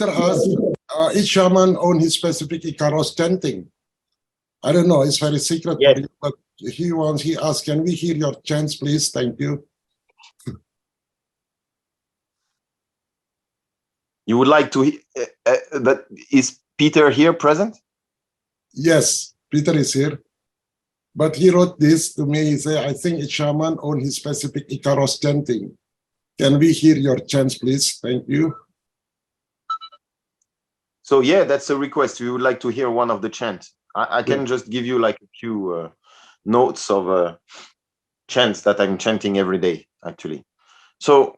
Asked, each shaman own his specific Icaros chanting. I don't know, it's very secret for you, but he asked, can we hear your chants, please? Thank you. You would like to, but is Peter here present? Yes, Peter is here. But he wrote this to me. He said, I think each shaman own his specific Icaros chanting. Can we hear your chants, please? Thank you. So yeah, that's a request. We would like to hear one of the chants. I can just give you like a few notes of chants that I'm chanting every day, actually. So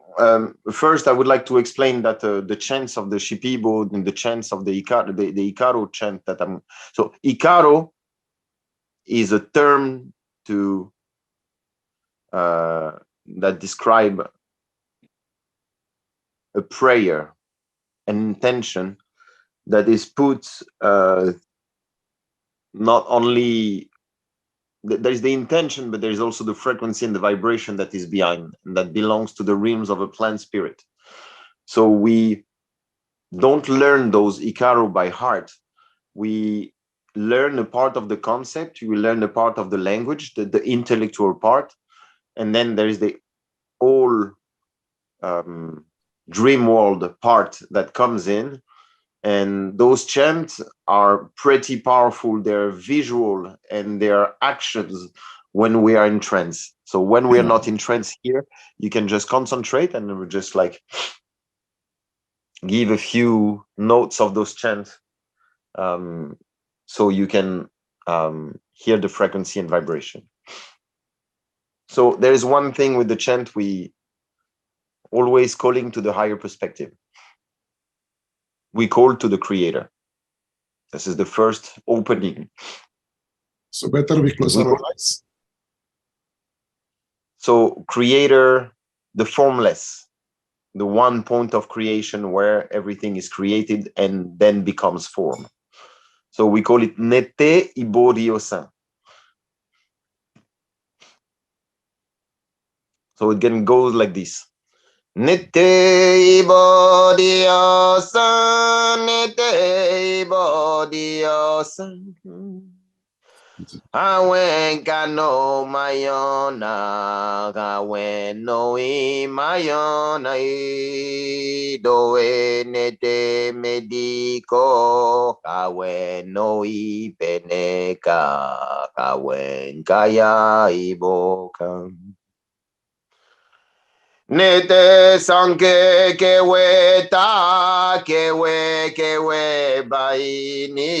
first, I would like to explain that the chants of the Shipibo and the chants of the Icaro chant that I'm... So Icaro is a term to that describe a prayer, an intention that is put not only... There is the intention, but there is also the frequency and the vibration that is behind, and that belongs to the realms of a plant spirit. So we don't learn those Icaro by heart. We learn a part of the concept, we learn a part of the language, the intellectual part, and then there is the whole dream world part that comes in. And those chants are pretty powerful. They're visual and they're actions when we are in trance. So when we are not in trance here, you can just concentrate and we just like give a few notes of those chants, so you can hear the frequency and vibration. So there is one thing with the chant, we always calling to the higher perspective. We call to the creator. This is the first opening. So better we close our eyes. So creator, the formless, the one point of creation where everything is created and then becomes form. So we call it Nete Iboriosan. So it can go like this. Nete Iboriosan, Nete Iboriosan. Awen kano mayona, awen no mayona, doe nete medico, awen no peneka, awen kaya iboka. Nete sanke keweta, kewe baini.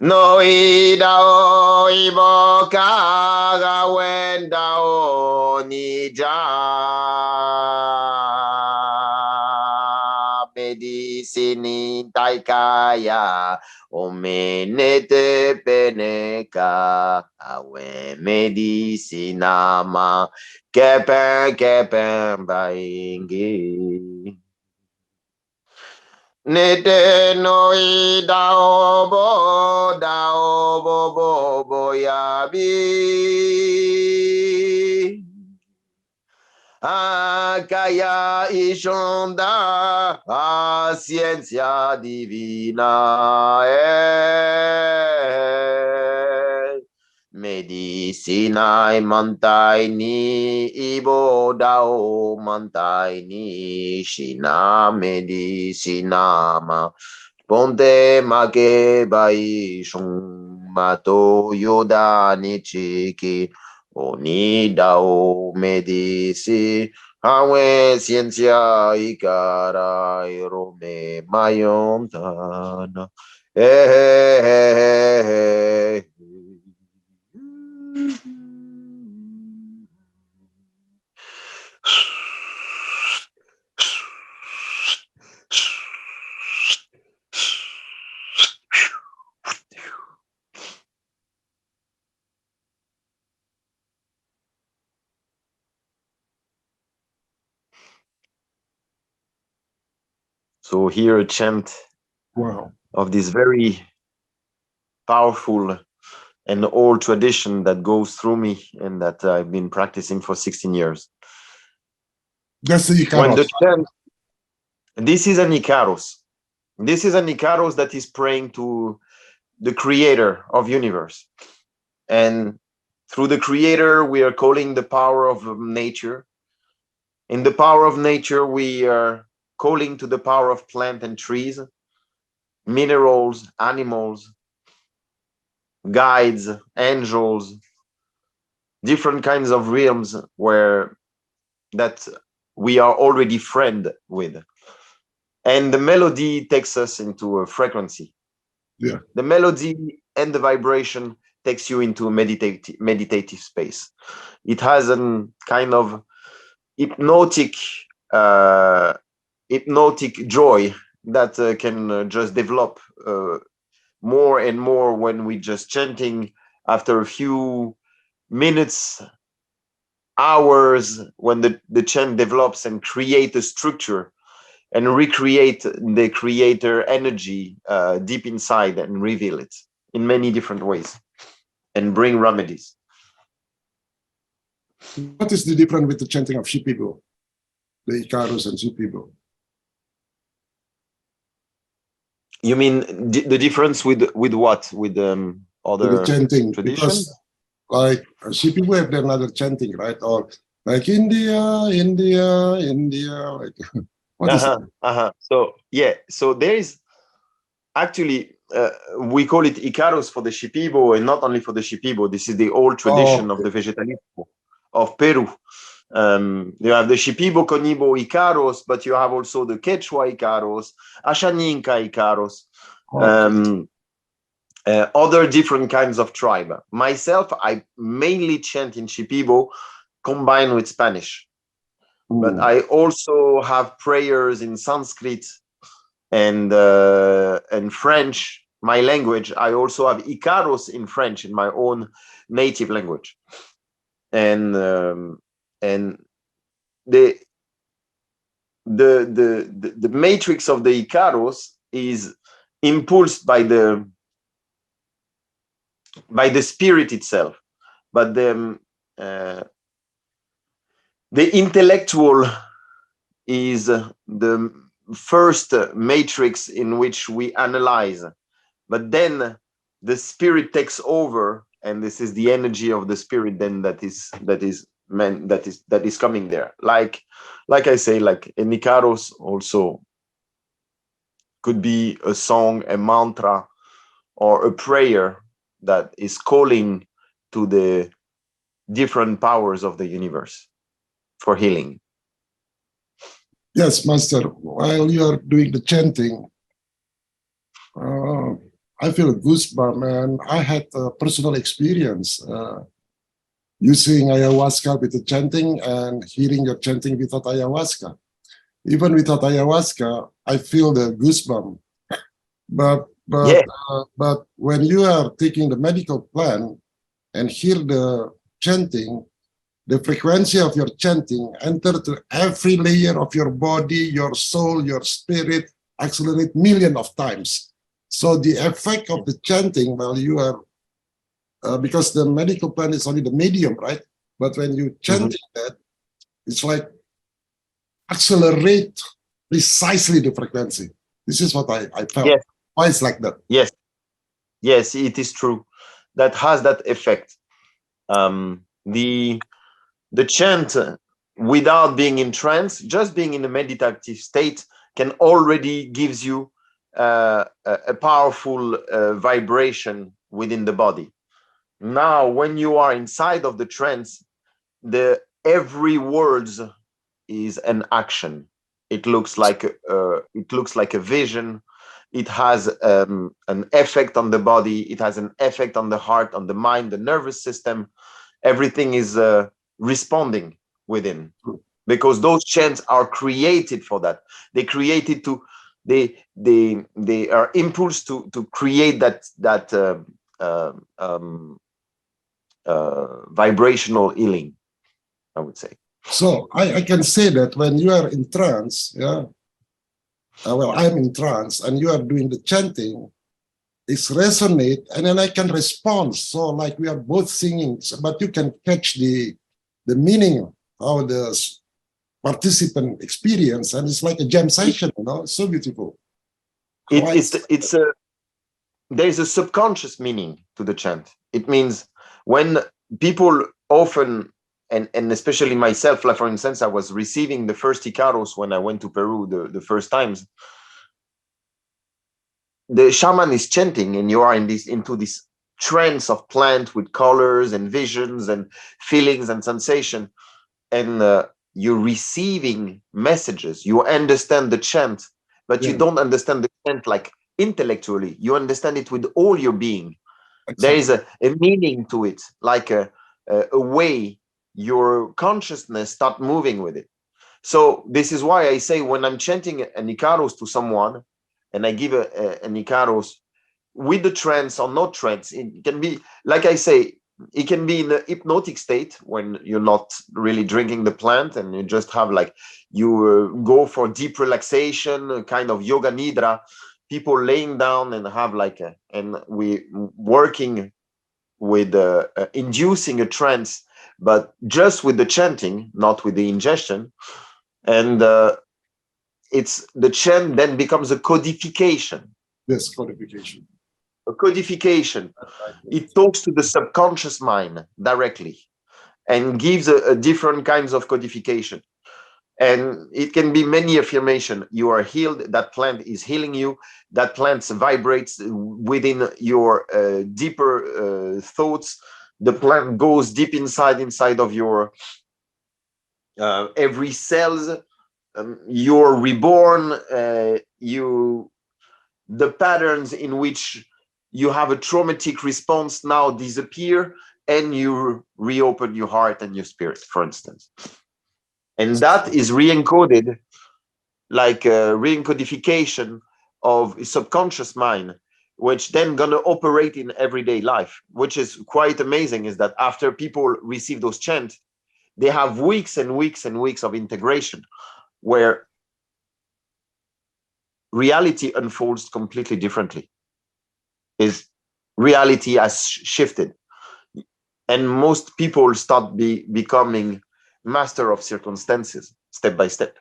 No idao iboka gawendao nija medicine taikaya omenete peneka awe medicinama kepen baingi. Nete noi daobo yabi akaya ishonda a ciencia divina medicina mantaini ibo dao mantaini shina medicina ma ponte make bai shun mato yoda ni chiki oni dao medici hawe ciencia ikara irome mayontana So here a chant of this very powerful and old tradition that goes through me and that I've been practicing for 16 years. That's the When the Icaros. chant, this is an Icaros. This is an Icaros that is praying to the creator of universe. And through the creator, we are calling the power of nature. In the power of nature, we are calling to the power of plant and trees, minerals, animals, guides, angels, different kinds of realms where that we are already friend with. And the melody takes us into a frequency. Yeah. The melody and the vibration takes you into a meditative space. It has a kind of hypnotic joy that can just develop more and more when we just chanting. After a few minutes, hours, when the chant develops and create a structure and recreate the creator energy deep inside and reveal it in many different ways and bring remedies. What is the difference with the chanting of Shipibo, the Icaros and Shipibo? You mean the difference with what? With other The chanting, traditions? because like Shipibo have another chanting, right? Or like India, India, India. Like, what is it? So yeah, so there is actually we call it Icaros for the Shipibo, and not only for the Shipibo. This is the old tradition of the vegetalismo of Peru. You have the Shipibo, Conibo, Icaros, but you have also the Quechua Icaros, Ashaninka Icaros, other different kinds of tribe. Myself, I mainly chant in Shipibo combined with Spanish. But I also have prayers in Sanskrit and French, my language. I also have Icaros in French, in my own native language. And the matrix of the Icaros is impulsed by the spirit itself, but the intellectual is the first matrix in which we analyze, but then the spirit takes over, and this is the energy of the spirit then that is coming there. Like I say, like in Icaros also could be a song, a mantra, or a prayer that is calling to the different powers of the universe for healing. Yes, Master. While you are doing the chanting, I feel a goosebump, and I had a personal experience using ayahuasca with the chanting and hearing your chanting without ayahuasca. Even without ayahuasca, I feel the goosebump. But when you are taking the medical plan and hear the chanting, the frequency of your chanting enter to every layer of your body, your soul, your spirit, accelerate millions of times. So the effect of the chanting while you are, because the medical plan is only the medium, right? But when you chanting that, it's like accelerate precisely the frequency. This is what I felt. Yes. Why it's like that? Yes, it is true. That has that effect. The chant, without being in trance, just being in a meditative state, can already gives you a powerful vibration within the body. Now, when you are inside of the trance, every word is an action. It looks like a vision. It has an effect on the body. It has an effect on the heart, on the mind, the nervous system. Everything is responding within, because those chants are created for that. They created to they are impulsed to create that vibrational healing, I would say. So I can say that when you are in trance, yeah, well, I'm in trance and you are doing the chanting, it's resonate, and then I can respond. So like we are both singing, but you can catch the meaning, how the participant experience, and it's like a jam session, you know, so beautiful. There's a subconscious meaning to the chant. It means when people often, and especially myself, like for instance, I was receiving the first Icaros when I went to Peru the first times. The shaman is chanting, and you are into this trance of plant with colors and visions and feelings and sensation, and you're receiving messages. You understand the chant, but you don't understand the chant like intellectually. You understand it with all your being. Exactly. There is a meaning to it, like a way your consciousness start moving with it. So this is why I say when I'm chanting an Icaros to someone, and I give an Icaros with the trance or not trance, it can be, like I say, it can be in a hypnotic state when you're not really drinking the plant and you just have like, you go for deep relaxation, a kind of yoga nidra, people laying down and have like and we working with inducing a trance, but just with the chanting, not with the ingestion. And it's the chant then becomes a codification. Yes, codification. A codification. It talks to the subconscious mind directly and gives a different kinds of codification. And it can be many affirmation. You are healed. That plant is healing you. That plant vibrates within your deeper thoughts. The plant goes deep inside of your every cells. You're reborn. The patterns in which you have a traumatic response now disappear, and you reopen your heart and your spirit, for instance. And that is re-encoded, like a re-encodification of subconscious mind, which then gonna operate in everyday life, which is quite amazing, is that after people receive those chants, they have weeks and weeks and weeks of integration where reality unfolds completely differently. Reality has shifted, and most people start becoming master of circumstances step by step.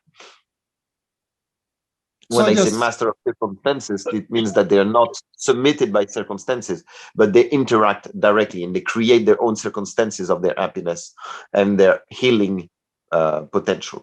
When I say master of circumstances, it means that they are not submitted by circumstances, but they interact directly and they create their own circumstances of their happiness and their healing potential.